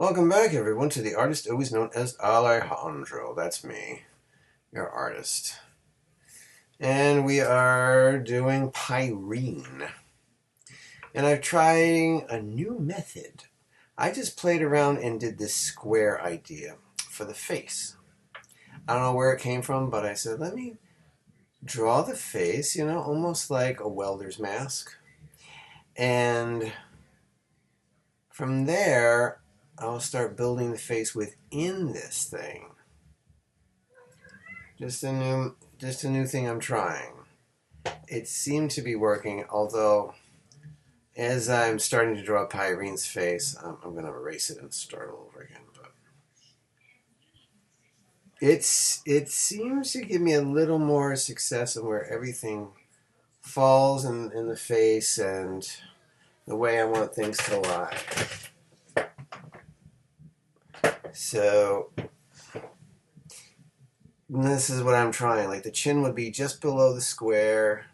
Welcome back, everyone, to the artist always known as Alejandro. That's me, your artist. And we are doing Pyrene. And I'm trying a new method. I just played around and did this square idea for the face. I don't know where it came from, but I said, let me draw the face, almost like a welder's mask. And from there, I'll start building the face within this thing. Just a new thing I'm trying. It seemed to be working, although as I'm starting to draw Pyrene's face, I'm going to erase it and start all over again. But it seems to give me a little more success in where everything falls in the face and the way I want things to lie. So this is what I'm trying. Like the chin would be just below the square.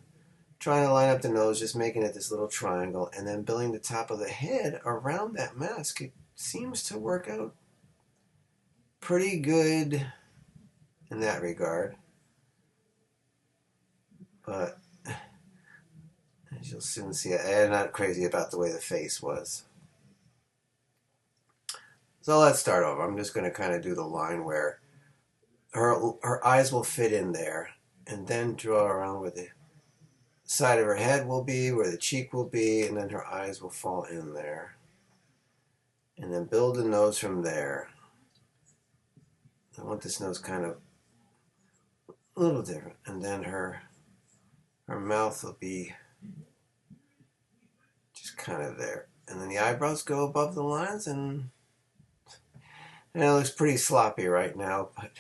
Trying to line up the nose, just making it this little triangle, and then building the top of the head around that mask. It seems to work out pretty good in that regard. But as you'll soon see, I'm not crazy about the way the face was. So let's start over. I'm just going to kind of do the line where her eyes will fit in there, and then draw around with it. Side of her head will be, where the cheek will be, and then her eyes will fall in there. And then build the nose from there. I want this nose kind of a little different. And then her mouth will be just kind of there. And then the eyebrows go above the lines, and it looks pretty sloppy right now, but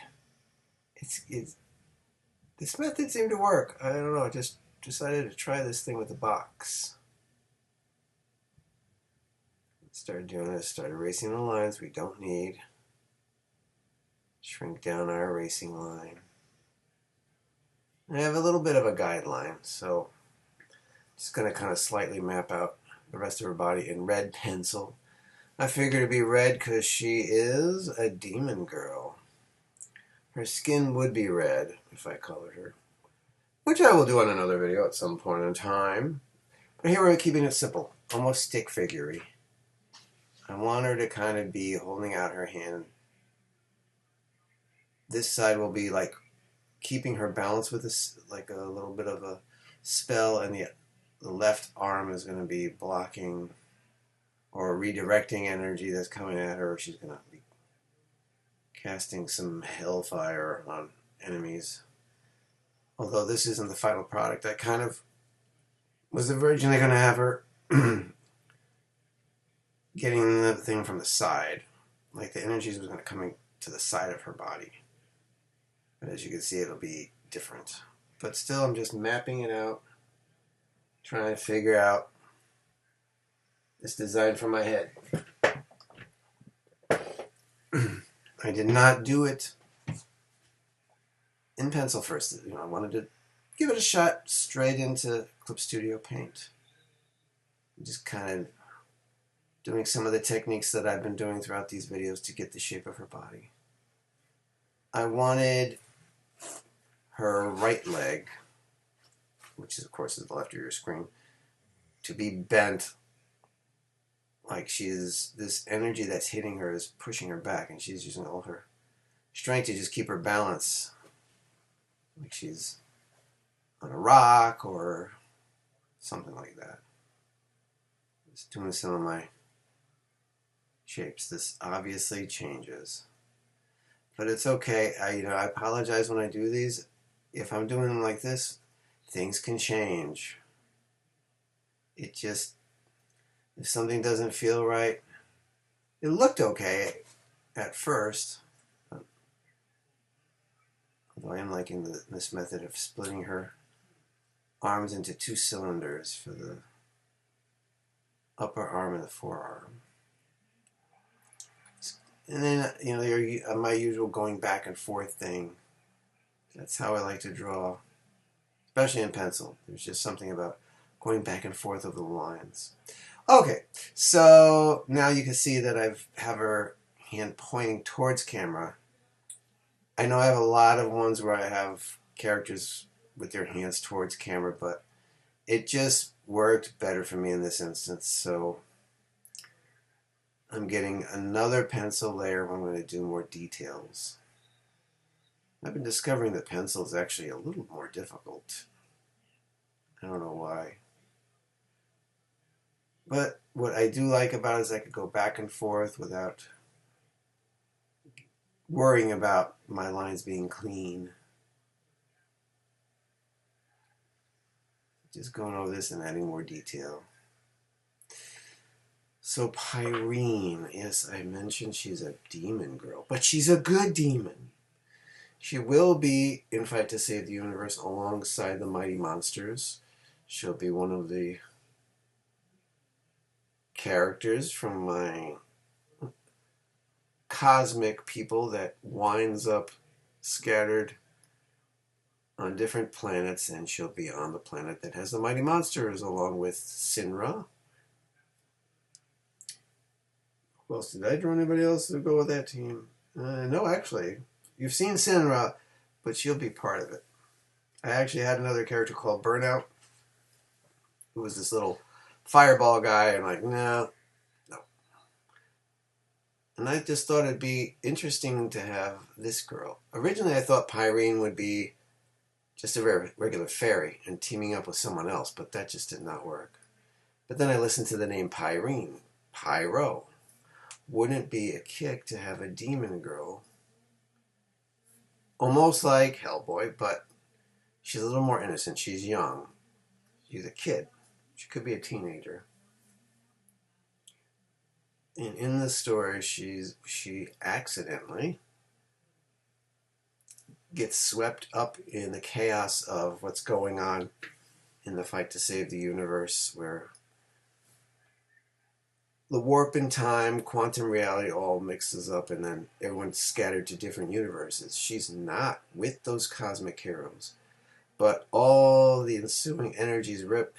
it's this method seemed to work. I don't know, I just decided to try this thing with the box. Started doing this, started erasing the lines we don't need. Shrink down our erasing line. I have a little bit of a guideline, so just going to kind of slightly map out the rest of her body in red pencil. I figured it'd be red because she is a demon girl. Her skin would be red if I colored her, which I will do on another video at some point in time. But here we're keeping it simple, almost stick figure-y. I want her to kind of be holding out her hand. This side will be like keeping her balance with this, like a little bit of a spell, and the left arm is going to be blocking or redirecting energy that's coming at her. She's going to be casting some hellfire on enemies. Although this isn't the final product, I kind of was originally going to have her getting the thing from the side. Like the energies was going to come to the side of her body. But as you can see, it'll be different. But still, I'm just mapping it out, trying to figure out this design for my head. I did not do it in pencil first. I wanted to give it a shot straight into Clip Studio Paint. Just kind of doing some of the techniques that I've been doing throughout these videos to get the shape of her body. I wanted her right leg, which is of course is the left of your screen, to be bent like this energy that's hitting her is pushing her back, and she's using all her strength to just keep her balance, like she's on a rock or something like that. Just doing some of my shapes. This obviously changes, but it's okay. I apologize when I do these. If I'm doing them like this, things can change. It just, if something doesn't feel right, it looked okay at first. Although I am liking this method of splitting her arms into two cylinders for the upper arm and the forearm. And then, my usual going back and forth thing. That's how I like to draw, especially in pencil. There's just something about going back and forth over the lines. Okay, so now you can see that I have her hand pointing towards camera. I know I have a lot of ones where I have characters with their hands towards camera, but it just worked better for me in this instance. So I'm getting another pencil layer where I'm going to do more details. I've been discovering that pencil is actually a little more difficult. I don't know why. But what I do like about it is I could go back and forth without worrying about my lines being clean. Just going over this and adding more detail. So Pyrene, yes, I mentioned she's a demon girl, but she's a good demon. She will be in Fight to Save the Universe alongside the Mighty Monsters. She'll be one of the characters from my cosmic people that winds up scattered on different planets, and she'll be on the planet that has the Mighty Monsters along with Sinra. Who else? Did I draw anybody else to go with that team? No, actually. You've seen Sinra, but she'll be part of it. I actually had another character called Burnout, who was this little fireball guy, and like, no. And I just thought it'd be interesting to have this girl. Originally, I thought Pyrene would be just a very regular fairy and teaming up with someone else, but that just did not work. But then I listened to the name Pyrene, Pyro. Wouldn't it be a kick to have a demon girl, almost like Hellboy, but she's a little more innocent. She's young. She's a kid. She could be a teenager. And in the story, she accidentally gets swept up in the chaos of what's going on in the fight to save the universe, where the warp in time, quantum reality all mixes up, and then everyone's scattered to different universes. She's not with those cosmic heroes, but all the ensuing energies rip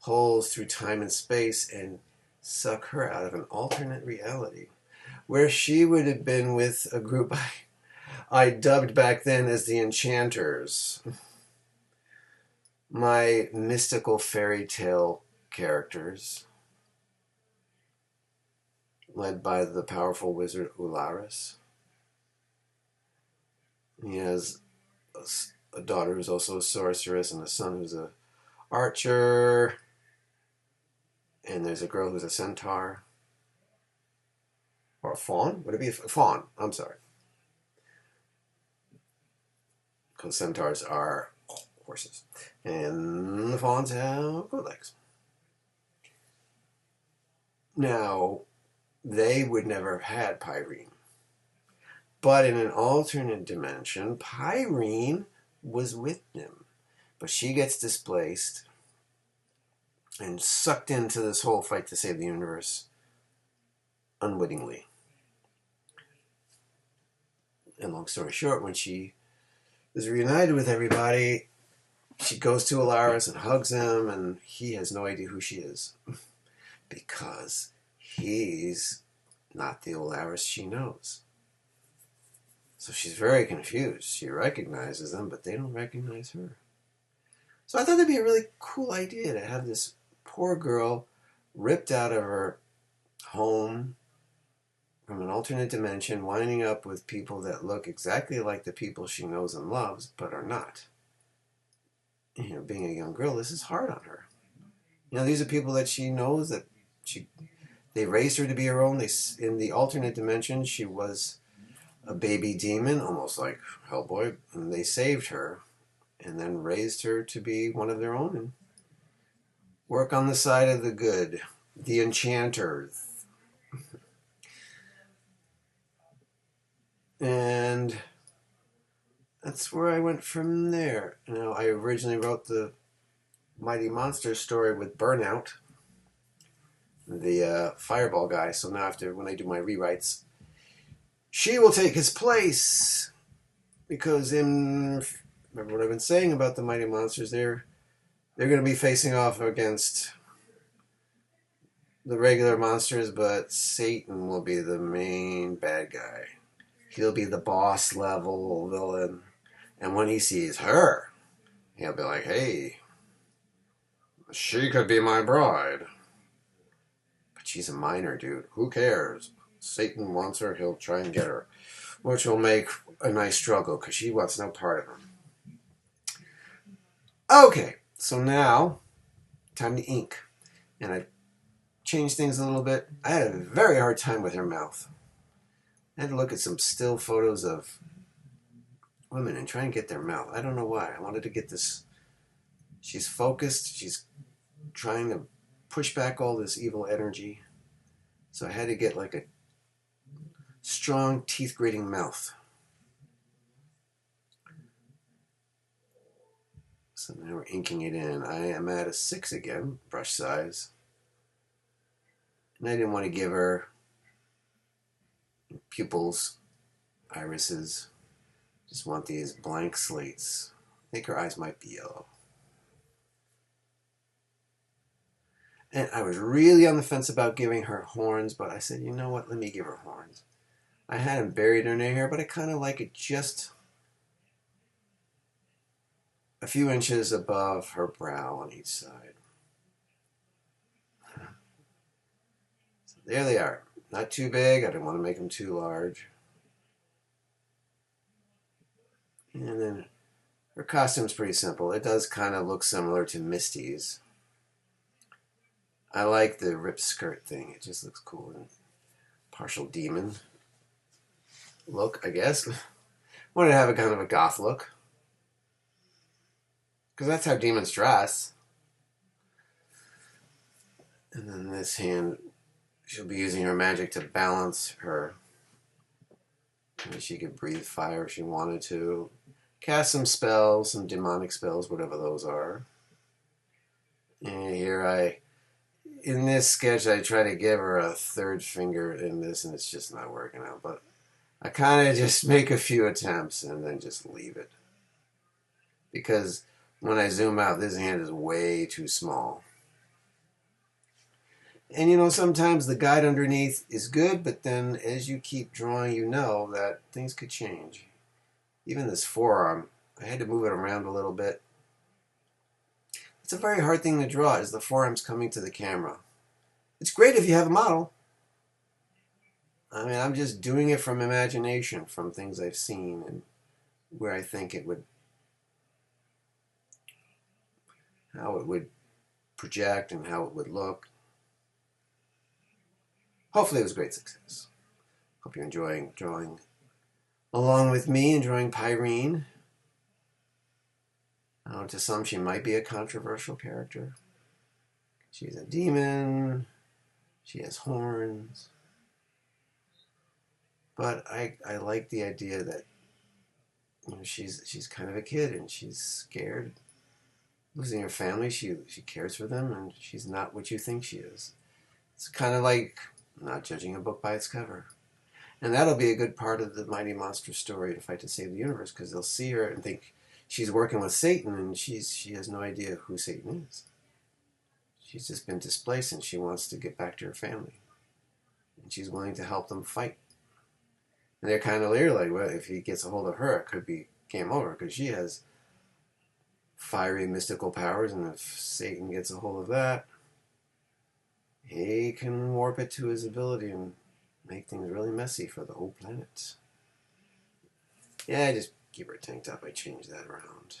holes through time and space and suck her out of an alternate reality, where she would have been with a group I dubbed back then as the Enchanters, my mystical fairy tale characters, led by the powerful wizard Ularis. He has a daughter who's also a sorceress and a son who's an archer, and there's a girl who's a centaur. Or a fawn? Would it be a fawn? I'm sorry. Because centaurs are horses. And the fawns have goat legs. Now, they would never have had Pyrene. But in an alternate dimension, Pyrene was with them. But she gets displaced and sucked into this whole fight to save the universe unwittingly. And long story short, when she is reunited with everybody, she goes to Alaris and hugs him, and he has no idea who she is. Because he's not the Alaris she knows. So she's very confused. She recognizes them, but they don't recognize her. So I thought it'd be a really cool idea to have this poor girl ripped out of her home from an alternate dimension, winding up with people that look exactly like the people she knows and loves, but are not. You know, being a young girl, this is hard on her. You know, these are people that she knows, that they raised her to be her own. In the alternate dimension, she was a baby demon, almost like Hellboy, and they saved her and then raised her to be one of their own and work on the side of the good, the enchanters. And that's where I went from there. Now, I originally wrote the Mighty Monster story with Burnout, the fireball guy. So now when I do my rewrites, she will take his place. Because remember what I've been saying about the Mighty Monsters, they're going to be facing off against the regular monsters, but Satan will be the main bad guy. He'll be the boss level villain. And when he sees her, he'll be like, hey, she could be my bride. But she's a minor, dude. Who cares? Satan wants her, he'll try and get her. Which will make a nice struggle, because she wants no part of him. Okay, so now, time to ink. And I changed things a little bit. I had a very hard time with her mouth. I had to look at some still photos of women and try and get their mouth. I don't know why. I wanted to get this. She's focused. She's trying to push back all this evil energy. So I had to get like a strong teeth grating mouth. So now we're inking it in. I am at a 6 again, brush size. And I didn't want to give her pupils, irises. Just want these blank slates. I think her eyes might be yellow. And I was really on the fence about giving her horns, but I said, you know what, let me give her horns. I had them buried in her hair, but I kind of like it just a few inches above her brow on each side. So there they are. Not too big. I didn't want to make them too large. And then her costume's pretty simple. It does kind of look similar to Misty's. I like the ripped skirt thing. It just looks cool. And partial demon look, I guess. Wanted to have a kind of a goth look. Because that's how demons dress. And then this hand, she'll be using her magic to balance her. Maybe she could breathe fire if she wanted to. Cast some spells, some demonic spells, whatever those are. And here in this sketch, I try to give her a third finger in this, and it's just not working out. But I kind of just make a few attempts and then just leave it. Because when I zoom out, this hand is way too small. And you know, sometimes the guide underneath is good, but then as you keep drawing, you know that things could change. Even this forearm, I had to move it around a little bit. It's a very hard thing to draw, is the forearms coming to the camera. It's great if you have a model. I mean, I'm just doing it from imagination, from things I've seen and where I think it would, how it would project and how it would look. Hopefully it was a great success. Hope you're enjoying drawing along with me and drawing Pyrene. To some, she might be a controversial character. She's a demon. She has horns. But I like the idea that, you know, she's kind of a kid and she's scared. Losing her family, she cares for them, and she's not what you think she is. It's kind of like not judging a book by its cover. And that'll be a good part of the Mighty Monster story, to fight to save the universe, because they'll see her and think she's working with Satan, and she has no idea who Satan is. She's just been displaced, and she wants to get back to her family. And she's willing to help them fight. And they're kind of like, well, if he gets a hold of her, it could be game over, because she has fiery mystical powers, and if Satan gets a hold of that, he can warp it to his ability and make things really messy for the whole planet. Yeah, I just keep her tanked up. I change that around.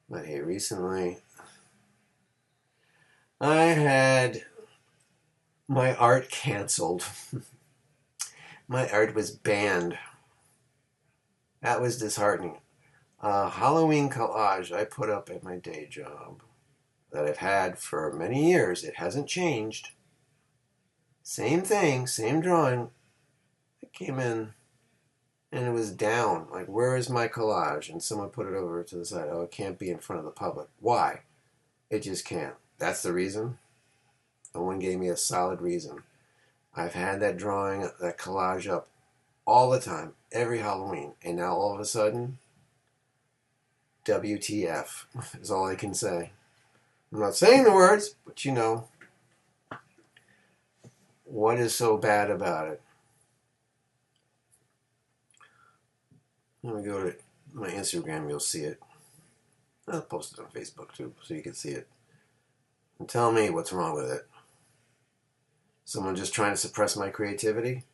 But hey, recently I had my art canceled. My art was banned. That was disheartening. A Halloween collage I put up at my day job that I've had for many years. It hasn't changed. Same thing, same drawing. It came in and it was down. Like, where is my collage? And someone put it over to the side. Oh, it can't be in front of the public. Why? It just can't. That's the reason? No one gave me a solid reason. I've had that drawing, that collage up all the time, every Halloween. And now all of a sudden, WTF is all I can say. I'm not saying the words, but you know, what is so bad about it? Let me go to my Instagram, you'll see it. I'll post it on Facebook too, so you can see it. And tell me what's wrong with it. Someone just trying to suppress my creativity?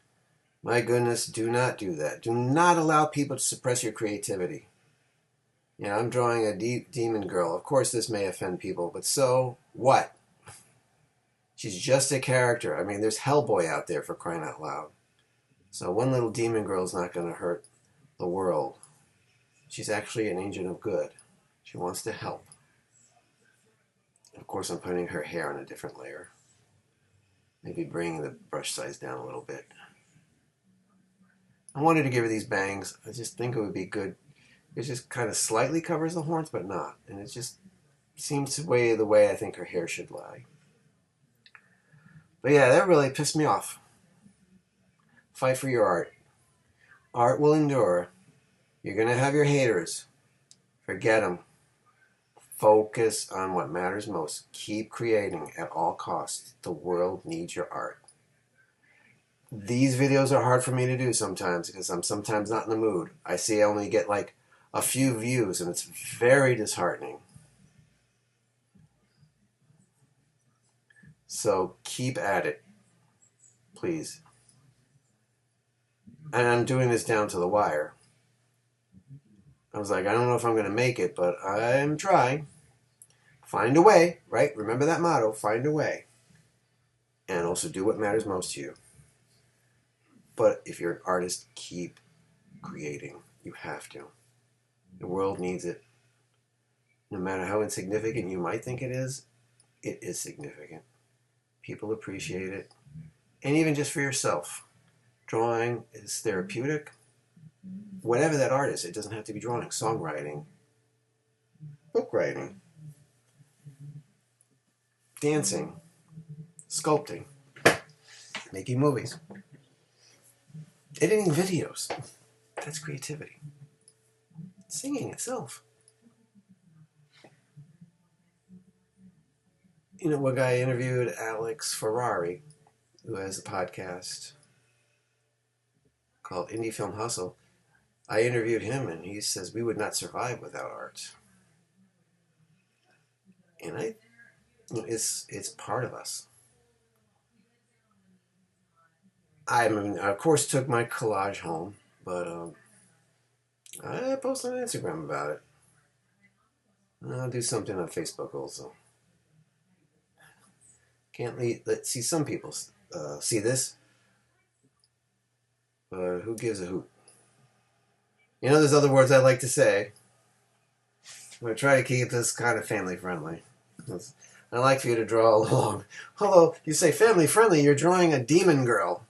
My goodness, do not do that. Do not allow people to suppress your creativity. You know, I'm drawing a demon girl. Of course, this may offend people, but so what? She's just a character. I mean, there's Hellboy out there, for crying out loud. So one little demon girl is not going to hurt the world. She's actually an agent of good. She wants to help. Of course, I'm putting her hair on a different layer. Maybe bringing the brush size down a little bit. I wanted to give her these bangs. I just think it would be good. It just kind of slightly covers the horns, but not. And it just seems to weigh the way I think her hair should lie. But yeah, that really pissed me off. Fight for your art. Art will endure. You're going to have your haters. Forget them. Focus on what matters most. Keep creating at all costs. The world needs your art. These videos are hard for me to do sometimes because I'm sometimes not in the mood. I see I only get like a few views and it's very disheartening. So keep at it, please. And I'm doing this down to the wire. I was like, I don't know if I'm going to make it, but I'm trying. Find a way, right? Remember that motto, find a way. And also do what matters most to you. But if you're an artist, keep creating. You have to. The world needs it. No matter how insignificant you might think it is significant. People appreciate it. And even just for yourself. Drawing is therapeutic. Whatever that art is, it doesn't have to be drawing, songwriting, book writing, dancing, sculpting, making movies, editing videos. That's creativity. Singing itself. You know, one guy interviewed Alex Ferrari, who has a podcast called Indie Film Hustle. I interviewed him, and he says we would not survive without art. And it's part of us. I mean, I of course took my collage home, but I posted on Instagram about it. I'll do something on Facebook also. Can't let's see some people see this, but who gives a hoot? You know, there's other words I like to say. I'm going to try to keep this kind of family friendly. I'd like for you to draw along. Although you say family friendly, you're drawing a demon girl.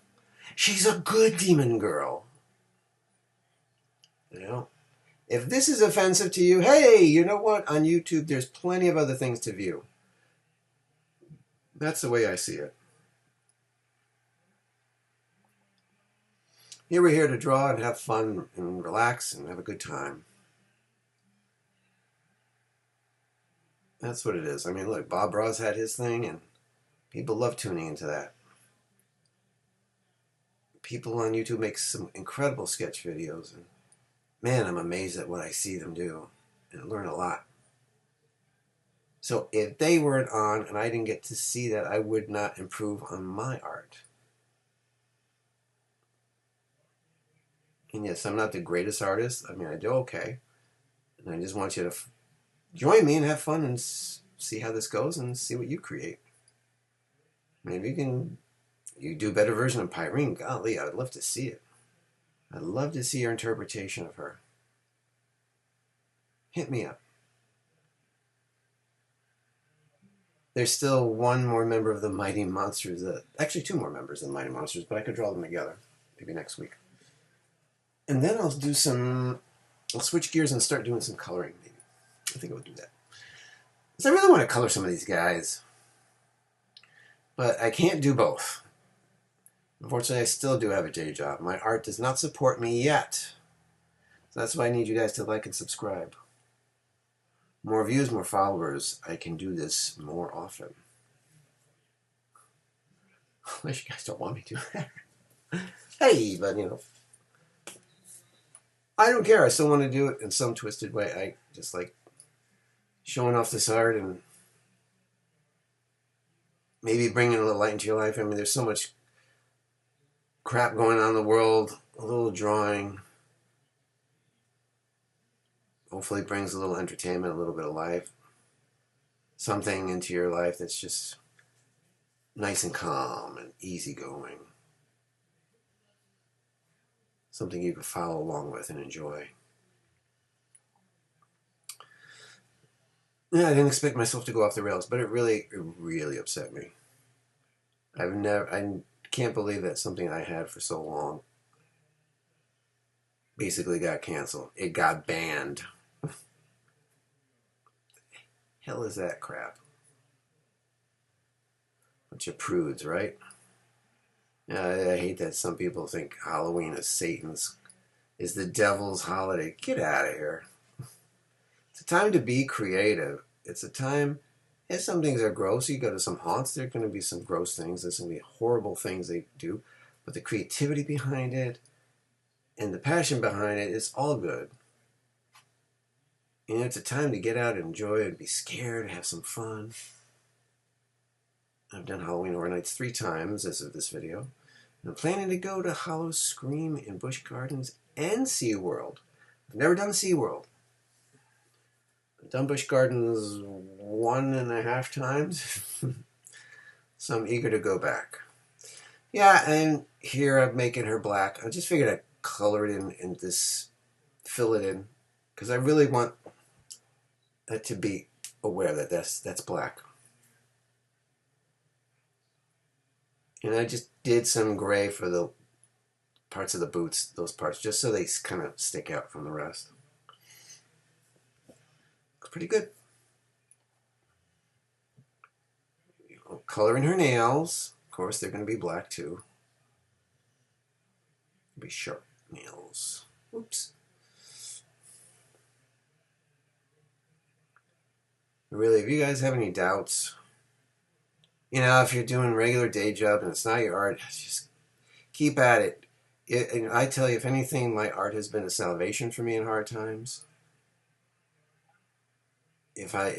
She's a good demon girl. You know? If this is offensive to you, hey, you know what? On YouTube, there's plenty of other things to view. That's the way I see it. Here we're here to draw and have fun and relax and have a good time. That's what it is. I mean, look, Bob Ross had his thing, and people love tuning into that. People on YouTube make some incredible sketch videos, and man, I'm amazed at what I see them do, and I learn a lot. So if they weren't on and I didn't get to see that, I would not improve on my art. And yes, I'm not the greatest artist. I mean, I do okay. And I just want you to join me and have fun and see how this goes and see what you create. Maybe you do a better version of Pyrene. Golly, I would love to see it. I'd love to see your interpretation of her. Hit me up. There's still one more member of the Mighty Monsters. Actually, two more members of the Mighty Monsters, but I could draw them together. Maybe next week. And then I'll switch gears and start doing some coloring, maybe. I think I'll do that. Because I really want to color some of these guys. But I can't do both. Unfortunately, I still do have a day job. My art does not support me yet. So that's why I need you guys to like and subscribe. more views, more followers, I can do this more often. Unless you guys don't want me to. Hey, but you know, I don't care. I still want to do it in some twisted way. I just like showing off this art and maybe bringing a little light into your life. I mean, there's so much crap going on in the world. A little drawing hopefully brings a little entertainment, a little bit of life, something into your life that's just nice and calm and easygoing. Something you can follow along with and enjoy. Yeah, I didn't expect myself to go off the rails, but it really upset me. I can't believe that something I had for so long basically got canceled. It got banned. Hell is that crap? Bunch of prudes, right? Yeah, I hate that some people think Halloween is is the devil's holiday. Get out of here. It's a time to be creative. It's a time, if some things are gross, you go to some haunts, there are going to be some gross things. There's going to be horrible things they do. But the creativity behind it and the passion behind it is all good. You know, it's a time to get out and enjoy and be scared, have some fun. I've done Halloween Horror Nights 3 times as of this video. And I'm planning to go to Hollow Scream in Busch Gardens and SeaWorld. I've never done SeaWorld. I've done Busch Gardens 1.5 times. So I'm eager to go back. Yeah, and here I'm making her black. I just figured I'd color it in this, fill it in. Because I really want that to be aware that that's black. And I just did some gray for the parts of the boots, those parts, just so they kind of stick out from the rest. Looks pretty good. Coloring her nails. Of course, they're going to be black too. Be sharp nails. Oops. Really, if you guys have any doubts, you know, if you're doing regular day job and it's not your art, just keep at it. And I tell you, if anything, my art has been a salvation for me in hard times. If I'm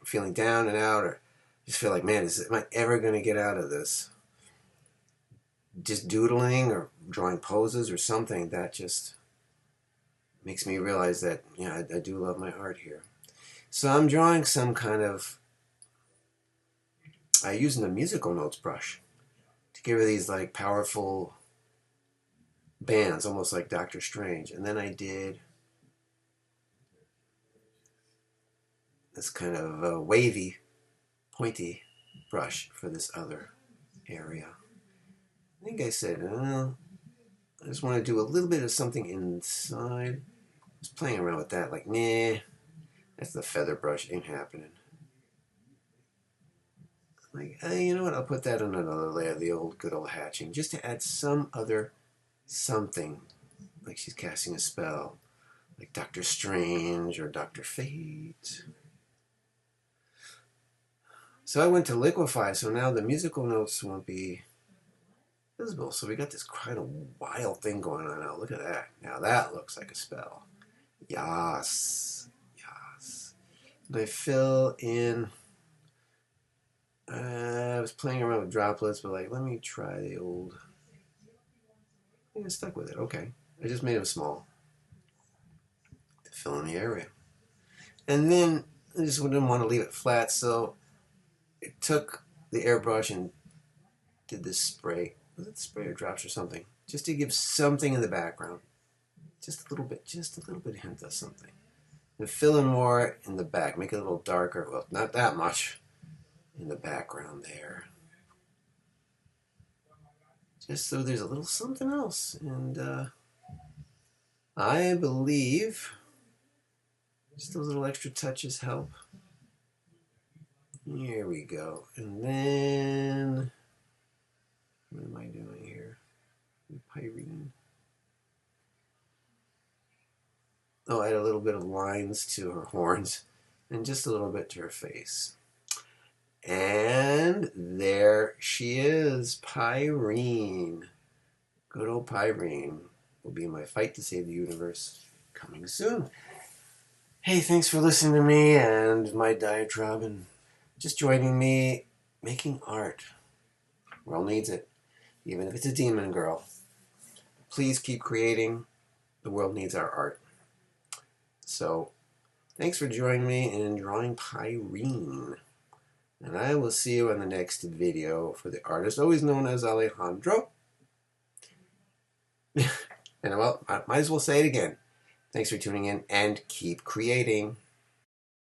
feeling down and out, or just feel like, man, am I ever going to get out of this? Just doodling or drawing poses or something, that just makes me realize that, you know, I do love my art here. So I'm drawing some kind of, using the musical notes brush to give her these like powerful bands, almost like Doctor Strange. And then I did this kind of wavy, pointy brush for this other area. I think I said, I just want to do a little bit of something inside. I was playing around with that, like, nah, that's the feather brush, ain't happening. Like, you know what, I'll put that on another layer, the old good old hatching, just to add some other something, like she's casting a spell, like Doctor Strange or Dr. Fate. So I went to liquefy, so now the musical notes won't be visible. So we got this kind of wild thing going on now. Look at that. Now that looks like a spell. Yas. Yas. And I fill in. I was playing around with droplets, but like, let me try the old. I think I stuck with it. Okay. I just made them small to fill in the area. And then I just didn't want to leave it flat, so it took the airbrush and did this spray. Was it spray or drops or something? Just to give something in the background. Just a little bit hint of something. And fill in more in the back. Make it a little darker. Well, not that much in the background there. Just so there's a little something else. And I believe just those little extra touches help. Here we go. And then, what am I doing here? Pyrene. Oh, I had a little bit of lines to her horns. and just a little bit to her face. And there she is, Pyrene. Good old Pyrene will be my fight to save the universe coming soon. Hey, thanks for listening to me and my diatribe and just joining me making art. The world needs it, even if it's a demon girl. Please keep creating. The world needs our art. So, thanks for joining me in drawing Pyrene. And I will see you in the next video for the artist, always known as Alejandro. And well, I might as well say it again. Thanks for tuning in and keep creating.